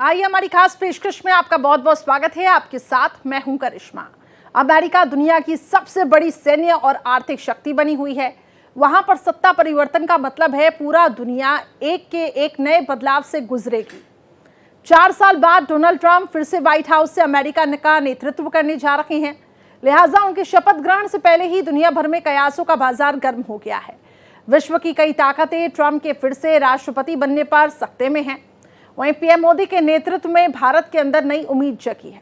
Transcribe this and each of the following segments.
आइए हमारी खास पेशकश में आपका बहुत बहुत स्वागत है। आपके साथ मैं हूं करिश्मा। अमेरिका दुनिया की सबसे बड़ी सैन्य और आर्थिक शक्ति बनी हुई है। वहां पर सत्ता परिवर्तन का मतलब है पूरा दुनिया एक के एक नए बदलाव से गुजरेगी। 4 साल बाद डोनाल्ड ट्रंप फिर से व्हाइट हाउस से अमेरिका का नेतृत्व करने जा रहे हैं। लिहाजा उनके शपथ ग्रहण से पहले ही दुनिया भर में कयासों का बाजार गर्म हो गया है। विश्व की कई ताकतें ट्रंप के फिर से राष्ट्रपति बनने पर सकते में हैं। वहीं पीएम मोदी के नेतृत्व में भारत के अंदर नई उम्मीद जगी है।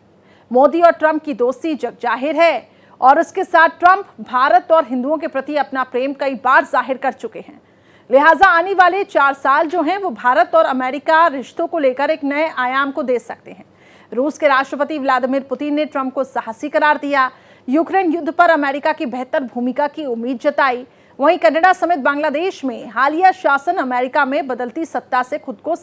मोदी और ट्रंप की दोस्ती जग जाहिर है और इसके साथ ट्रंप भारत और हिंदुओं के प्रति अपना प्रेम कई बार जाहिर कर चुके हैं। लिहाजा आने वाले 4 साल जो हैं वो भारत और अमेरिका रिश्तों को लेकर एक नए आयाम को दे सकते हैं। रूस के राष्ट्रपति व्लादिमीर पुतिन ने ट्रंप को साहसी करार दिया। यूक्रेन युद्ध पर अमेरिका की बेहतर भूमिका की उम्मीद जताई। वहीं कनाडा समेत बांग्लादेश में हालिया शासन अमेरिका में बदलती सत्ता से खुद को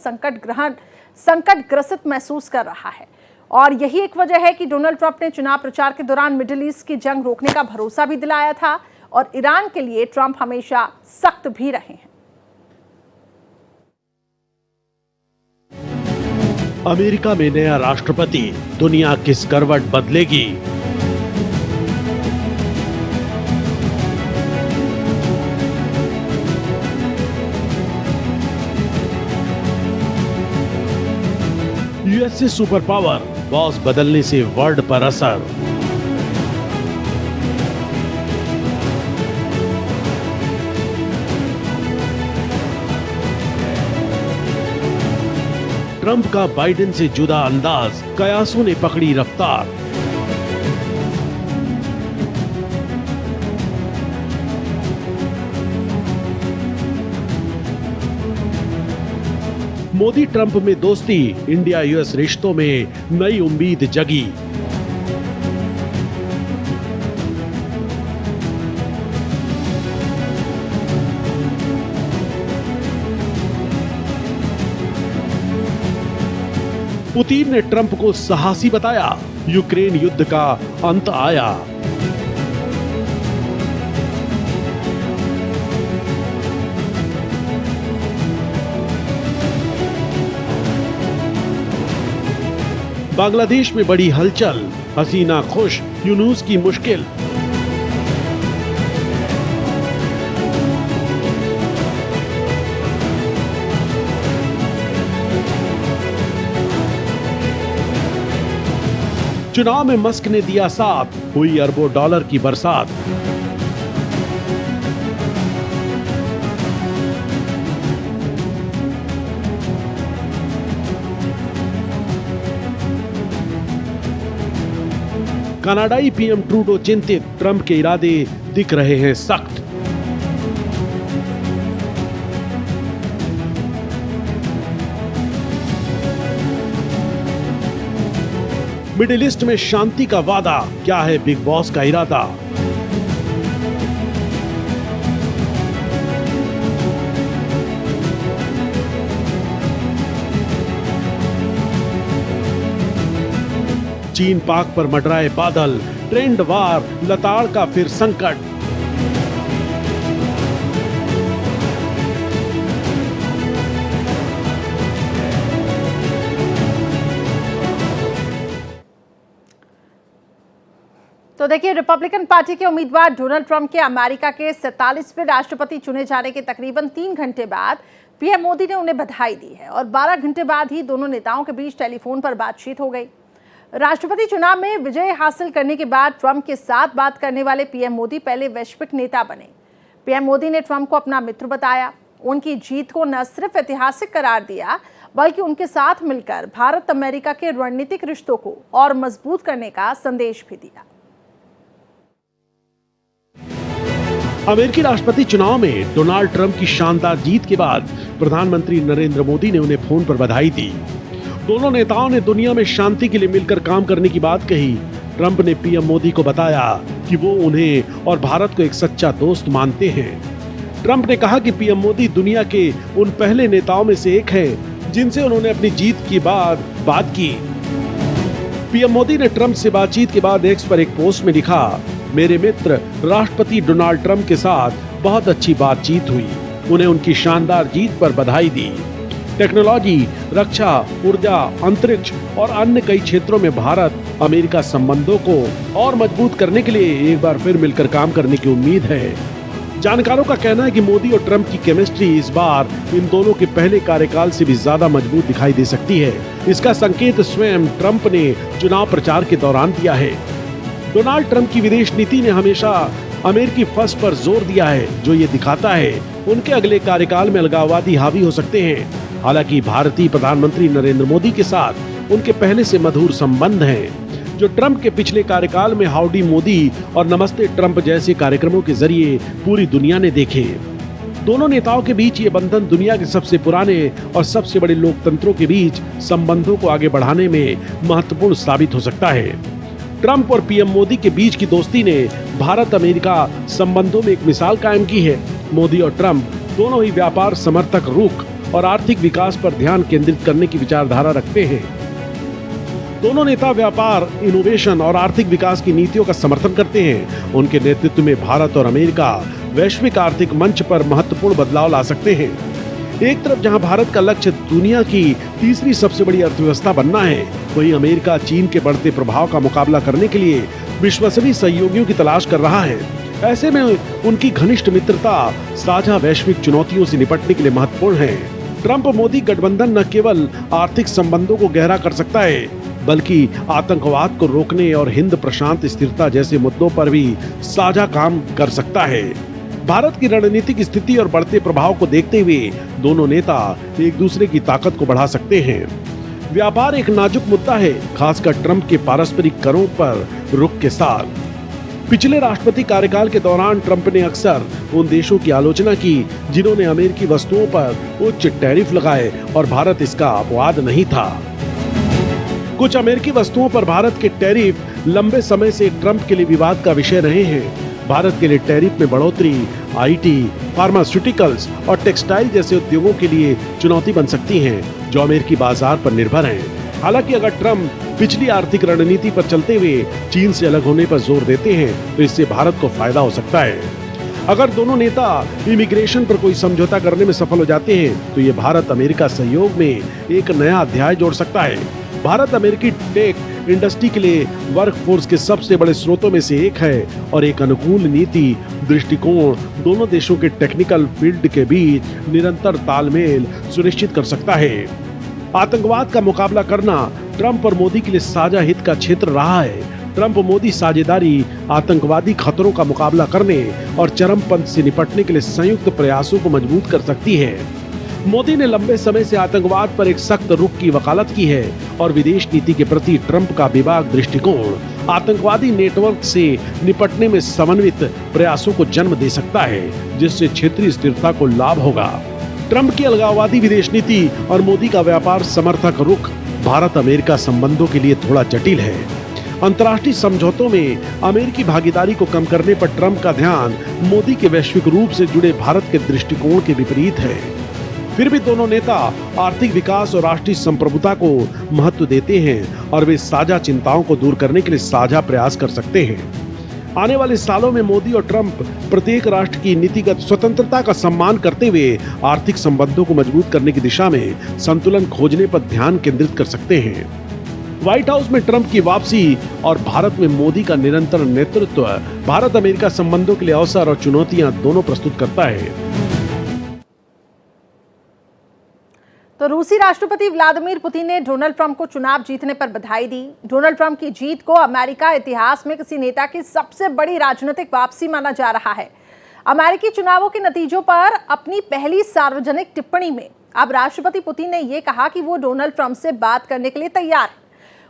संकटग्रसित महसूस कर रहा है और यही एक वजह है कि डोनाल्ड ट्रंप ने चुनाव प्रचार के दौरान मिडिल ईस्ट की जंग रोकने का भरोसा भी दिलाया था और ईरान के लिए ट्रंप हमेशा सख्त भी रहे हैं। अमेरिका में नया राष्ट्रपति, दुनिया किस करवट बदलेगी? यूएसए सुपर पावर, बॉस बदलने से वर्ल्ड पर असर। ट्रंप का बाइडेन से जुदा अंदाज, कयासों ने पकड़ी रफ्तार। मोदी ट्रंप में दोस्ती, इंडिया यूएस रिश्तों में नई उम्मीद जगी। पुतिन ने ट्रंप को साहसी बताया। यूक्रेन युद्ध का अंत आया। बांग्लादेश में बड़ी हलचल, हसीना खुश, यूनुस की मुश्किल। चुनाव में मस्क ने दिया साथ, हुई अरबों डॉलर की बरसात। कनाडाई पीएम ट्रूडो चिंतित, ट्रंप के इरादे दिख रहे हैं सख्त। मिडिल ईस्ट में शांति का वादा, क्या है बिग बॉस का इरादा? चीन पाक पर मंडराए बादल, ट्रेंड वार, लताड़ का फिर संकट। तो देखिए, रिपब्लिकन पार्टी के उम्मीदवार डोनाल्ड ट्रंप के अमेरिका के 47वें राष्ट्रपति चुने जाने के तकरीबन 3 घंटे बाद पीएम मोदी ने उन्हें बधाई दी है और 12 घंटे बाद ही दोनों नेताओं के बीच टेलीफोन पर बातचीत हो गई। राष्ट्रपति चुनाव में विजय हासिल करने के बाद ट्रंप के साथ बात करने वाले पीएम मोदी पहले वैश्विक नेता बने। पीएम मोदी ने ट्रंप को अपना मित्र बताया। उनकी जीत को न सिर्फ ऐतिहासिक करार दिया बल्कि उनके साथ मिलकर भारत अमेरिका के रणनीतिक रिश्तों को और मजबूत करने का संदेश भी दिया। अमेरिकी राष्ट्रपति चुनाव में डोनाल्ड ट्रंप की शानदार जीत के बाद प्रधानमंत्री नरेंद्र मोदी ने उन्हें फोन पर बधाई दी। दोनों नेताओं ने दुनिया में शांति के लिए मिलकर काम करने की बात कही। ट्रंप ने पीएम मोदी को बताया कि वो उन्हें और भारत को एक सच्चा दोस्त मानते हैं। ट्रंप ने कहा कि पीएम मोदी दुनिया के उन पहले नेताओं में से एक है जिनसे उन्होंने अपनी जीत के बाद बात की। पीएम मोदी ने ट्रंप से बातचीत के बाद एक्स पर एक पोस्ट में लिखा, मेरे मित्र राष्ट्रपति डोनाल्ड ट्रंप के साथ बहुत अच्छी बातचीत हुई। उन्हें उनकी शानदार जीत पर बधाई दी। टेक्नोलॉजी, रक्षा, ऊर्जा, अंतरिक्ष और अन्य कई क्षेत्रों में भारत अमेरिका संबंधों को और मजबूत करने के लिए एक बार फिर मिलकर काम करने की उम्मीद है। जानकारों का कहना है कि मोदी और ट्रंप की केमिस्ट्री इस बार इन दोनों के पहले कार्यकाल से भी ज्यादा मजबूत दिखाई दे सकती है। इसका संकेत स्वयं ट्रंप ने चुनाव प्रचार के दौरान दिया है। डोनाल्ड ट्रंप की विदेश नीति ने हमेशा अमेरिकी फर्स्ट पर जोर दिया है, जो ये दिखाता है उनके अगले कार्यकाल में अलगाववादी हावी हो सकते हैं। हालांकि भारतीय प्रधानमंत्री नरेंद्र मोदी के साथ उनके पहले से मधुर संबंध हैं, जो ट्रंप के पिछले कार्यकाल में हाउडी मोदी और नमस्ते ट्रंप जैसे कार्यक्रमों के जरिए पूरी दुनिया ने देखे। दोनों नेताओं के बीच ये बंधन दुनिया के सबसे पुराने और सबसे बड़े लोकतंत्रों के बीच संबंधों को आगे बढ़ाने में महत्वपूर्ण साबित हो सकता है। ट्रंप और पीएम मोदी के बीच की दोस्ती ने भारत अमेरिका संबंधों में एक मिसाल कायम की है। मोदी और ट्रंप दोनों ही व्यापार समर्थक रुख और आर्थिक विकास पर ध्यान केंद्रित करने की विचारधारा रखते हैं। दोनों नेता व्यापार, इनोवेशन और आर्थिक विकास की नीतियों का समर्थन करते हैं। उनके नेतृत्व में भारत और अमेरिका वैश्विक आर्थिक मंच पर महत्वपूर्ण बदलाव ला सकते हैं। एक तरफ जहां भारत का लक्ष्य दुनिया की तीसरी सबसे बड़ी अर्थव्यवस्था बनना है, वहीं अमेरिका चीन के बढ़ते प्रभाव का मुकाबला करने के लिए विश्वसनीय सहयोगियों की तलाश कर रहा है। ऐसे में उनकी घनिष्ठ मित्रता साझा वैश्विक चुनौतियों से निपटने के लिए महत्वपूर्ण है। ट्रंप मोदी गठबंधन न केवल आर्थिक संबंधों को गहरा कर सकता है, बल्कि आतंकवाद को रोकने और हिंद प्रशांत स्थिरता जैसे मुद्दों पर भी साझा काम कर सकता है। भारत की रणनीतिक स्थिति और बढ़ते प्रभाव को देखते हुए दोनों नेता एक दूसरे की ताकत को बढ़ा सकते हैं। व्यापार एक नाजुक मुद्दा है, खासकर ट्रंप के पारस्परिक करों पर रुख के साथ। पिछले राष्ट्रपति कार्यकाल के दौरान ट्रंप ने अक्सर उन देशों की आलोचना की जिन्होंने अमेरिकी वस्तुओं पर उच्च टैरिफ लगाए और भारत इसका अपवाद नहीं था। कुछ अमेरिकी वस्तुओं पर भारत के टैरिफ लंबे समय से ट्रंप के लिए विवाद का विषय रहे हैं। भारत के लिए टैरिफ में बढ़ोतरी आईटी, फार्मास्यूटिकल्स और टेक्सटाइल जैसे उद्योगों के लिए चुनौती बन सकती हैं, जो अमेरिकी बाजार पर निर्भर हैं। हालांकि अगर ट्रंप पिछली आर्थिक रणनीति पर चलते हुए चीन से अलग होने पर जोर देते हैं, तो इससे भारत को फायदा हो सकता है। अगर दोनों नेता इमिग्रेशन पर कोई समझौता करने में सफल हो जाते हैं, तो ये भारत अमेरिका सहयोग में एक नया अध्याय जोड़ सकता है। भारत अमेरिकी टेक इंडस्ट्री के लिए वर्कफोर्स के सबसे बड़े स्रोतों में से एक है और एक अनुकूल नीति दृष्टिकोण दोनों देशों के टेक्निकल फील्ड के बीच निरंतर तालमेल सुनिश्चित कर सकता है। आतंकवाद का मुकाबला करना ट्रंप और मोदी के लिए साझा हित का क्षेत्र रहा है। ट्रंप मोदी साझेदारी आतंकवादी खतरों का मुकाबला करने और चरमपंथ से निपटने के लिए संयुक्त प्रयासों को मजबूत कर सकती है। मोदी ने लंबे समय से आतंकवाद पर एक सख्त रुख की वकालत की है और विदेश नीति के प्रति ट्रंप का बेबाक दृष्टिकोण आतंकवादी नेटवर्क से निपटने में समन्वित प्रयासों को जन्म दे सकता है, जिससे क्षेत्रीय स्थिरता को लाभ होगा। ट्रंप की अलगाववादी विदेश नीति और मोदी का व्यापार समर्थक रुख भारत अमेरिका संबंधों के लिए थोड़ा जटिल है। अंतर्राष्ट्रीय समझौतों में अमेरिकी भागीदारी को कम करने पर ट्रंप का ध्यान मोदी के वैश्विक रूप से जुड़े भारत के दृष्टिकोण के विपरीत है। फिर भी दोनों नेता आर्थिक विकास और राष्ट्रीय संप्रभुता को महत्व देते हैं और वे साझा चिंताओं को दूर करने के लिए साझा प्रयास कर सकते हैं। आने वाले सालों में मोदी और ट्रंप प्रत्येक राष्ट्र की नीतिगत स्वतंत्रता का सम्मान करते हुए आर्थिक संबंधों को मजबूत करने की दिशा में संतुलन खोजने पर ध्यान केंद्रित कर सकते हैं। व्हाइट हाउस में ट्रंप की वापसी और भारत में मोदी का निरंतर नेतृत्व भारत अमेरिका संबंधों के लिए अवसर और चुनौतियां दोनों प्रस्तुत करता है। तो रूसी राष्ट्रपति व्लादिमीर पुतिन ने डोनाल्ड ट्रंप को चुनाव जीतने पर बधाई दी। डोनाल्ड ट्रंप की जीत को अमेरिका इतिहास में किसी नेता की सबसे बड़ी राजनीतिक वापसी माना जा रहा है। अमेरिकी चुनावों के नतीजों पर अपनी पहली सार्वजनिक टिप्पणी में अब राष्ट्रपति पुतिन ने यह कहा कि वो डोनाल्ड ट्रंप से बात करने के लिए तैयार है।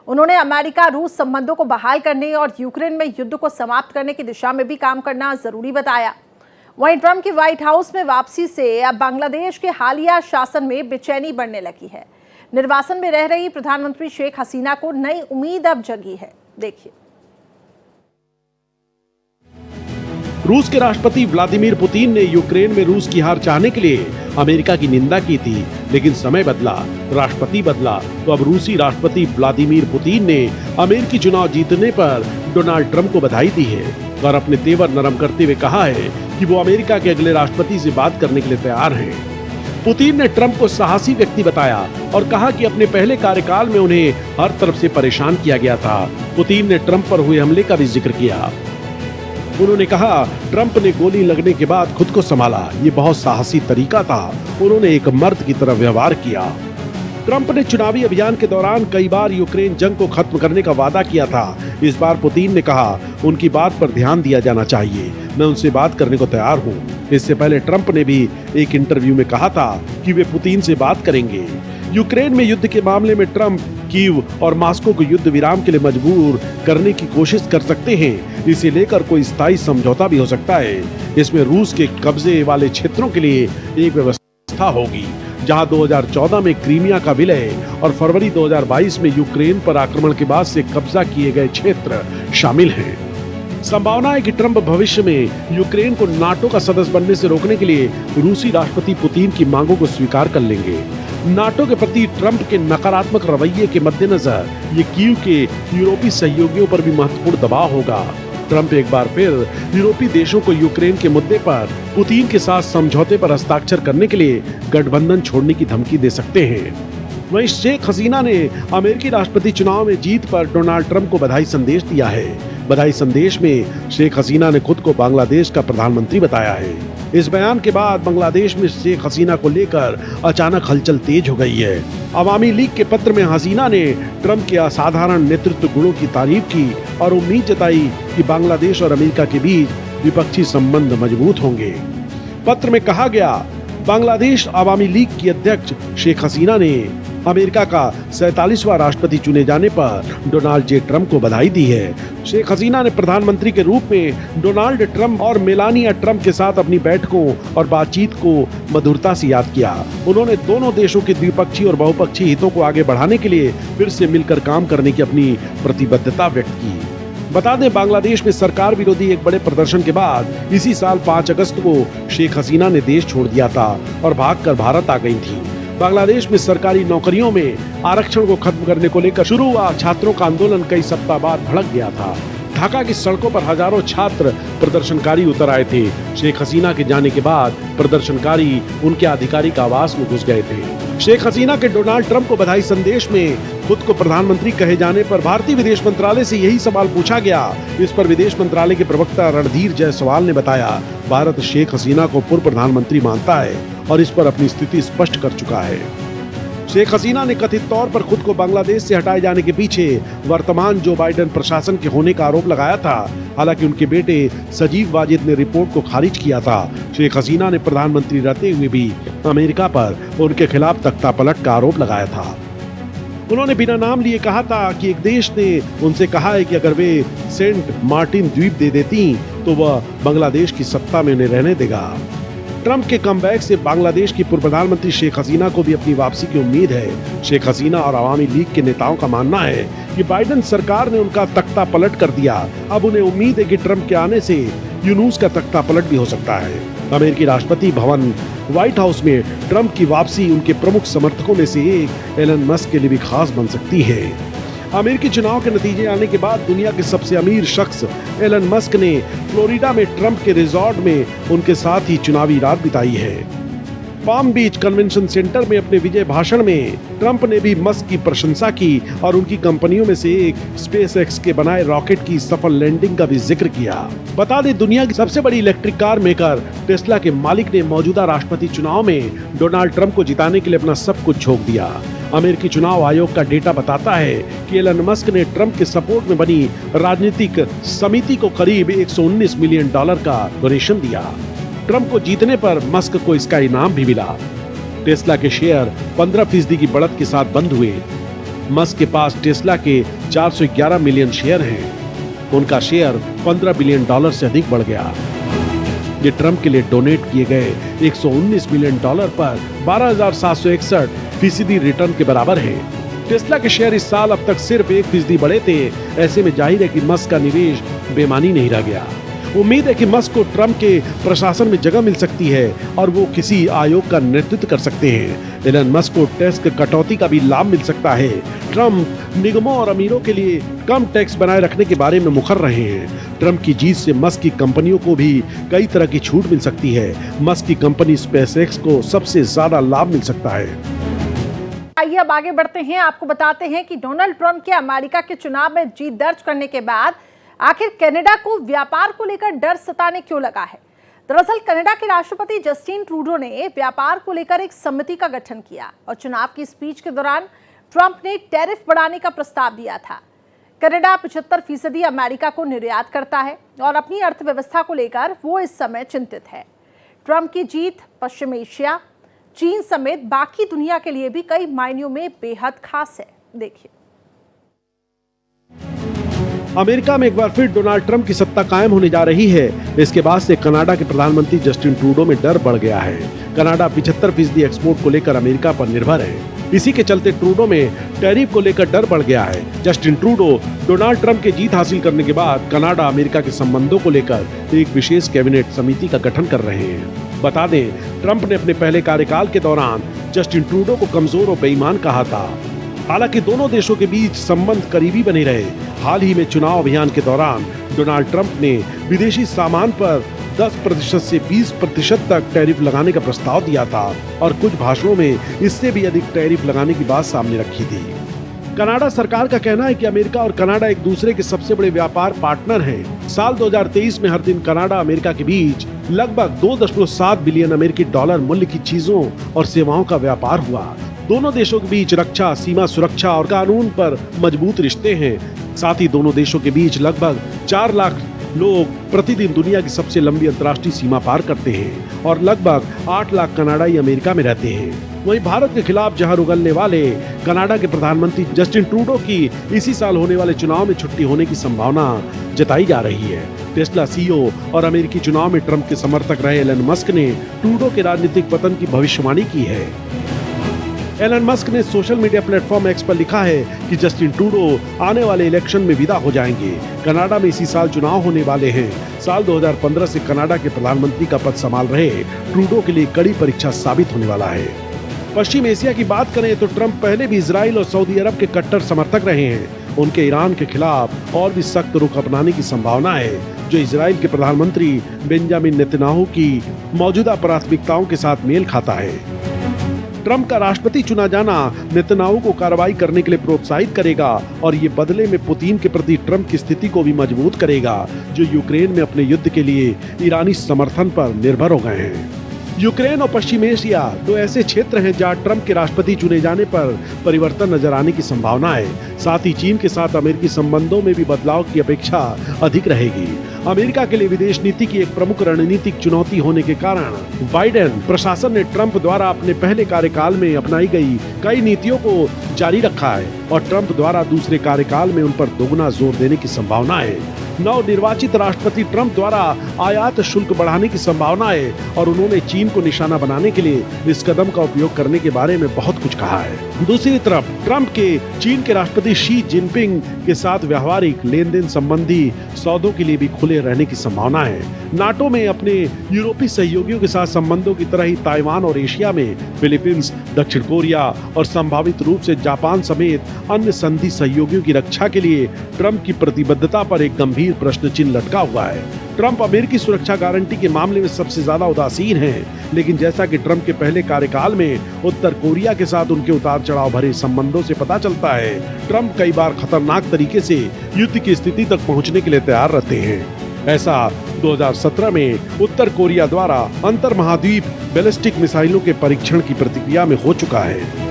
उन्होंने अमेरिका रूस संबंधों को बहाल करने और यूक्रेन में युद्ध को समाप्त करने की दिशा में भी काम करना जरूरी बताया। वहीं ट्रंप की व्हाइट हाउस में वापसी से अब बांग्लादेश के हालिया शासन में बेचैनी बढ़ने लगी है। निर्वासन में रह रही प्रधानमंत्री शेख हसीना को नई उम्मीद अब जगी है। देखिए, रूस के राष्ट्रपति व्लादिमीर पुतिन ने यूक्रेन में रूस की हार चाहने के लिए अमेरिका की निंदा की थी, लेकिन समय बदला, राष्ट्रपति बदला, तो अब रूसी राष्ट्रपति व्लादिमीर पुतिन ने अमेरिकी चुनाव जीतने पर डोनाल्ड ट्रंप को बधाई दी है और अपने तेवर नरम करते हुए कहा है कि वो अमेरिका के अगले राष्ट्रपति से बात करने के लिए तैयार हैं। पुतिन ने ट्रंप को साहसी व्यक्ति बताया और कहा कि अपने पहले कार्यकाल में उन्हें हर तरफ से परेशान किया गया था। पुतिन ने ट्रंप पर हुए हमले का भी जिक्र किया। उन्होंने कहा, ट्रंप ने गोली लगने के बाद खुद को संभाला, ये बहुत साहसी तरीका था। उन्होंने एक मर्द की तरह व्यवहार किया। ट्रंप ने चुनावी अभियान के दौरान कई बार यूक्रेन जंग को खत्म करने का वादा किया था। इस बार पुतिन ने कहा, उनकी बात पर ध्यान दिया जाना चाहिए, मैं उनसे बात करने को तैयार हूँ। इससे पहले ट्रंप ने भी एक इंटरव्यू में कहा था कि वे पुतिन से बात करेंगे। यूक्रेन में युद्ध के मामले में ट्रंप कीव और मॉस्को को युद्ध विराम के लिए मजबूर करने की कोशिश कर सकते हैं। इसे लेकर कोई स्थायी समझौता भी हो सकता है। इसमें रूस के कब्जे वाले क्षेत्रों के लिए एक व्यवस्था होगी, जहां 2014 में क्रीमिया का विलय और फरवरी 2022 में यूक्रेन पर आक्रमण के बाद से कब्जा किए गए क्षेत्र शामिल हैं। संभावना है कि ट्रंप भविष्य में यूक्रेन को नाटो का सदस्य बनने से रोकने के लिए रूसी राष्ट्रपति पुतिन की मांगों को स्वीकार कर लेंगे। नाटो के प्रति ट्रंप के नकारात्मक रवैये के मद्देनजर ये कीव के यूरोपीय सहयोगियों पर भी महत्वपूर्ण दबाव होगा। ट्रंप एक बार फिर यूरोपीय देशों को यूक्रेन के मुद्दे पर पुतिन के साथ समझौते पर हस्ताक्षर करने के लिए गठबंधन छोड़ने की धमकी दे सकते हैं। वहीं शेख हसीना ने अमेरिकी राष्ट्रपति चुनाव में जीत पर डोनाल्ड ट्रंप को बधाई संदेश दिया है। बधाई संदेश में शेख हसीना ने खुद को बांग्लादेश का प्रधानमंत्री बताया है। इस बयान के बाद बांग्लादेश में शेख हसीना को लेकर अचानक हलचल तेज हो गई है। अवामी लीग के पत्र में हसीना ने ट्रंप के असाधारण नेतृत्व गुणों की तारीफ की और उम्मीद जताई कि बांग्लादेश और अमेरिका के बीच द्विपक्षीय संबंध मजबूत होंगे। पत्र में कहा गया, बांग्लादेश अवामी लीग की अध्यक्ष शेख हसीना ने अमेरिका का 47वां राष्ट्रपति चुने जाने पर डोनाल्ड जे ट्रंप को बधाई दी है। शेख हसीना ने प्रधानमंत्री के रूप में डोनाल्ड ट्रंप और मेलानिया ट्रंप के साथ अपनी बैठकों और बातचीत को मधुरता से याद किया। उन्होंने दोनों देशों के द्विपक्षीय और बहुपक्षीय हितों को आगे बढ़ाने के लिए फिर से मिलकर काम करने की अपनी प्रतिबद्धता व्यक्त की। बता दें, बांग्लादेश में सरकार विरोधी एक बड़े प्रदर्शन के बाद इसी साल 5 अगस्त को शेख हसीना ने देश छोड़ दिया था और भागकर भारत आ गई थी। बांग्लादेश में सरकारी नौकरियों में आरक्षण को खत्म करने को लेकर शुरू हुआ छात्रों का आंदोलन कई सप्ताह बाद भड़क गया था। ढाका की सड़कों पर हजारों छात्र प्रदर्शनकारी उतर आए थे। शेख हसीना के जाने के बाद प्रदर्शनकारी उनके आधिकारिक आवास में घुस गए थे। शेख हसीना के डोनाल्ड ट्रंप को बधाई संदेश में खुद को प्रधानमंत्री कहे जाने पर भारतीय विदेश मंत्रालय से यही सवाल पूछा गया। इस पर विदेश मंत्रालय के प्रवक्ता रणधीर जायसवाल ने बताया, भारत शेख हसीना को पूर्व प्रधानमंत्री मानता है और इस पर अपनी स्थिति स्पष्ट कर चुका है। शेख हसीना ने कथित तौर पर खुद को बांग्लादेश से हटाए जाने के पीछे वर्तमान जो बाइडेन प्रशासन के होने का आरोप लगाया था। हालांकि उनके बेटे सजीव वाजिद ने रिपोर्ट को खारिज किया था। शेख हसीना ने प्रधानमंत्री रहते हुए भी अमेरिका पर उनके खिलाफ तख्तापलट का आरोप लगाया था। उन्होंने बिना नाम लिए कहा था कि एक देश ने उनसे कहा है कि अगर वे सेंट मार्टिन द्वीप दे देती तो वह बांग्लादेश की सत्ता में उन्हें रहने देगा। ट्रंप के कमबैक से बांग्लादेश की पूर्व प्रधानमंत्री शेख हसीना को भी अपनी वापसी की उम्मीद है। शेख हसीना और अवामी लीग के नेताओं का मानना है कि बाइडेन सरकार ने उनका तख्ता पलट कर दिया। अब उन्हें उम्मीद है कि ट्रंप के आने से यूनूस का तख्ता पलट भी हो सकता है। अमेरिकी राष्ट्रपति भवन व्हाइट हाउस में ट्रंप की वापसी उनके प्रमुख समर्थकों में से एक एलन मस्क के लिए भी खास बन सकती है। अमेरिकी चुनाव के नतीजे आने के बाद दुनिया के सबसे अमीर शख्स एलन मस्क ने फ्लोरिडा में ट्रंप के रिजॉर्ट में उनके साथ ही चुनावी रात बिताई है। पाम बीच कन्वेंशन सेंटर में अपने विजय भाषण में ट्रंप ने भी मस्क की प्रशंसा की और उनकी कंपनियों में से एक स्पेसएक्स के बनाए रॉकेट की सफल लैंडिंग का भी जिक्र किया। बता दें, दुनिया की सबसे बड़ी इलेक्ट्रिक कार मेकर टेस्ला के मालिक ने मौजूदा राष्ट्रपति चुनाव में डोनाल्ड ट्रंप को जिताने के लिए अपना सब कुछ झोंक दिया। अमेरिकी चुनाव आयोग का डेटा बताता है कि एलन मस्क ने ट्रंप के सपोर्ट में बनी राजनीतिक समिति को करीब $119 मिलियन का डोनेशन दिया। ट्रंप को जीतने पर मस्क को इसका इनाम भी मिला। टेस्ला के शेयर 15% की बढ़त के साथ बंद हुए। मस्क के पास टेस्ला के 411 मिलियन शेयर हैं। उनका शेयर $15 बिलियन से अधिक बढ़ गया। ये ट्रंप के लिए डोनेट किए गए $119 मिलियन पर 12,761% रिटर्न के बराबर है। टेस्ला के शेयर इस साल अब तक सिर्फ 1% बढ़े थे। ऐसे में जाहिर है कि मस्क का निवेश बेमानी नहीं रह गया। उम्मीद है कि मस्क को ट्रंप के प्रशासन में जगह मिल सकती है और वो किसी आयोग का नेतृत्व कर सकते हैं। एलन मस्क को टैक्स कटौती का भी लाभ मिल सकता है। ट्रंप निगमों और अमीरों के लिए कम टैक्स बनाए रखने के बारे में मुखर रहे हैं। ट्रंप की जीत से मस्क की कंपनियों को भी कई तरह की छूट मिल सकती है। मस्क की कंपनी स्पेसएक्स को सबसे ज्यादा लाभ मिल सकता है। आइए अब आगे बढ़ते हैं। आपको बताते हैं कि डोनाल्ड ट्रंप के अमेरिका के चुनाव में जीत दर्ज करने के बाद आखिर कनाडा को व्यापार को लेकर डर सताने क्यों लगा है। दरअसल कनाडा के राष्ट्रपति जस्टिन ट्रूडो ने व्यापार को लेकर एक समिति का गठन किया और चुनाव की स्पीच के दौरान ट्रंप ने टैरिफ बढ़ाने का प्रस्ताव दिया था। कनाडा 75% अमेरिका को निर्यात करता है और अपनी अर्थव्यवस्था को लेकर वो इस समय चिंतित है। ट्रंप की जीत पश्चिम एशिया, चीन समेत बाकी दुनिया के लिए भी कई मायनों में बेहद खास है। देखिए, अमेरिका में एक बार फिर डोनाल्ड ट्रंप की सत्ता कायम होने जा रही है। इसके बाद से कनाडा के प्रधानमंत्री जस्टिन ट्रूडो में डर बढ़ गया है। कनाडा 75% एक्सपोर्ट को लेकर अमेरिका पर निर्भर है। इसी के चलते ट्रूडो में टैरिफ को लेकर डर बढ़ गया है। जस्टिन ट्रूडो डोनाल्ड ट्रंप के जीत हासिल करने के बाद कनाडा अमेरिका के संबंधों को लेकर एक विशेष कैबिनेट समिति का गठन कर रहे हैं। बता दें, ट्रंप ने अपने पहले कार्यकाल के दौरान जस्टिन ट्रूडो को कमजोर और बेईमान कहा था। हालांकि दोनों देशों के बीच संबंध करीबी बने रहे। हाल ही में चुनाव अभियान के दौरान डोनाल्ड ट्रंप ने विदेशी सामान पर 10% से 20% तक टैरिफ लगाने का प्रस्ताव दिया था और कुछ भाषणों में इससे भी अधिक टैरिफ लगाने की बात सामने रखी थी। कनाडा सरकार का कहना है कि अमेरिका और कनाडा एक दूसरे के सबसे बड़े व्यापार पार्टनर हैं। साल 2023 में हर दिन कनाडा अमेरिका के बीच लगभग 2.7 बिलियन अमेरिकी डॉलर मूल्य की चीजों और सेवाओं का व्यापार हुआ। दोनों देशों के बीच रक्षा, सीमा सुरक्षा और कानून पर मजबूत रिश्ते हैं। साथ ही दोनों देशों के बीच लगभग 4 लाख लोग प्रतिदिन दुनिया की सबसे लंबी अंतर्राष्ट्रीय सीमा पार करते हैं और लगभग 8 लाख कनाडाई अमेरिका में रहते हैं। वहीं भारत के खिलाफ जहर उगलने वाले कनाडा के प्रधानमंत्री जस्टिन ट्रूडो की इसी साल होने वाले चुनाव में छुट्टी होने की संभावना जताई जा रही है। टेस्ला सीईओ और अमेरिकी चुनाव में ट्रंप के समर्थक रहे एलन मस्क ने ट्रूडो के राजनीतिक पतन की भविष्यवाणी की है। एलन मस्क ने सोशल मीडिया प्लेटफॉर्म एक्स पर लिखा है कि जस्टिन ट्रूडो आने वाले इलेक्शन में विदा हो जाएंगे। कनाडा में इसी साल चुनाव होने वाले हैं। साल 2015 से कनाडा के प्रधानमंत्री का पद संभाल रहे ट्रूडो के लिए कड़ी परीक्षा साबित होने वाला है। पश्चिम एशिया की बात करें तो ट्रंप पहले भी इजराइल और सऊदी अरब के कट्टर समर्थक रहे हैं। उनके ईरान के खिलाफ और भी सख्त रुख अपनाने की संभावना है, जो इजराइल के प्रधानमंत्री बेंजामिन नेतन्याहू की मौजूदा प्राथमिकताओं के साथ मेल खाता है। ट्रंप का राष्ट्रपति चुना जाना नेतन्याहू को कार्रवाई करने के लिए प्रोत्साहित करेगा और ये बदले में पुतिन के प्रति ट्रंप की स्थिति को भी मजबूत करेगा, जो यूक्रेन में अपने युद्ध के लिए ईरानी समर्थन पर निर्भर हो गए हैं। यूक्रेन और पश्चिम एशिया दो ऐसे क्षेत्र हैं जहां ट्रंप के राष्ट्रपति चुने जाने पर परिवर्तन नजर आने की संभावना है। साथ ही चीन के साथ अमेरिकी संबंधों में भी बदलाव की अपेक्षा अधिक रहेगी। अमेरिका के लिए विदेश नीति की एक प्रमुख रणनीतिक चुनौती होने के कारण बाइडेन प्रशासन ने ट्रंप द्वारा अपने पहले कार्यकाल में अपनाई गई कई नीतियों को जारी रखा है और ट्रंप द्वारा दूसरे कार्यकाल में उन पर दोगुना जोर देने की संभावना है। नवनिर्वाचित राष्ट्रपति ट्रंप द्वारा आयात शुल्क बढ़ाने की संभावना है और उन्होंने चीन को निशाना बनाने के लिए इस कदम का उपयोग करने के बारे में बहुत कुछ कहा है। दूसरी तरफ ट्रंप के चीन के राष्ट्रपति शी जिनपिंग के साथ व्यवहारिक लेन देन संबंधी सौदों के लिए भी खुले रहने की संभावना है। नाटो में अपने यूरोपीय सहयोगियों के साथ संबंधों की तरह ही ताइवान और एशिया में फिलीपींस, दक्षिण कोरिया और संभावित रूप से जापान समेत अन्य संधि सहयोगियों की रक्षा के लिए ट्रंप की प्रतिबद्धता पर एक गंभीर प्रश्न चिन्ह लटका हुआ है। ट्रंप अमेरिकी सुरक्षा गारंटी के मामले में सबसे ज्यादा उदासीन हैं, लेकिन जैसा कि ट्रंप के पहले कार्यकाल में उत्तर कोरिया के साथ उनके उतार चढ़ाव भरे संबंधों से पता चलता है, ट्रंप कई बार खतरनाक तरीके से युद्ध की स्थिति तक पहुंचने के लिए तैयार रहते हैं। ऐसा 2017 में उत्तर कोरिया द्वारा अंतर महाद्वीप बैलिस्टिक मिसाइलों के परीक्षण की प्रतिक्रिया में हो चुका है।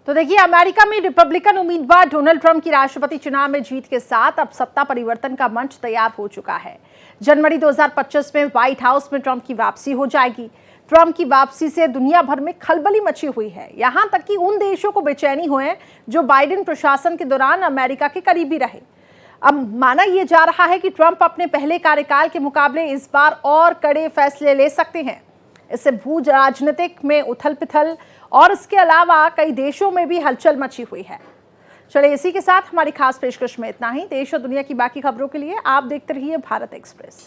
तो देखिए, अमेरिका में रिपब्लिकन उम्मीदवार डोनाल्ड ट्रंप की राष्ट्रपति चुनाव में जीत के साथ अब सत्ता परिवर्तन का मंच तैयार हो चुका है। जनवरी 2025 में व्हाइट हाउस में ट्रंप की वापसी हो जाएगी। ट्रंप की वापसी से दुनिया भर में खलबली मची हुई है, यहां तक कि उन देशों को बेचैनी हुई है जो बाइडेन प्रशासन के दौरान अमेरिका के करीबी रहे। अब माना यह जा रहा है कि ट्रंप अपने पहले कार्यकाल के मुकाबले इस बार और कड़े फैसले ले सकते हैं। इससे भू राजनीतिक में उथल पुथल और इसके अलावा कई देशों में भी हलचल मची हुई है। चलिए, इसी के साथ हमारी खास पेशकश में इतना ही। देश और दुनिया की बाकी खबरों के लिए आप देखते रहिए भारत एक्सप्रेस।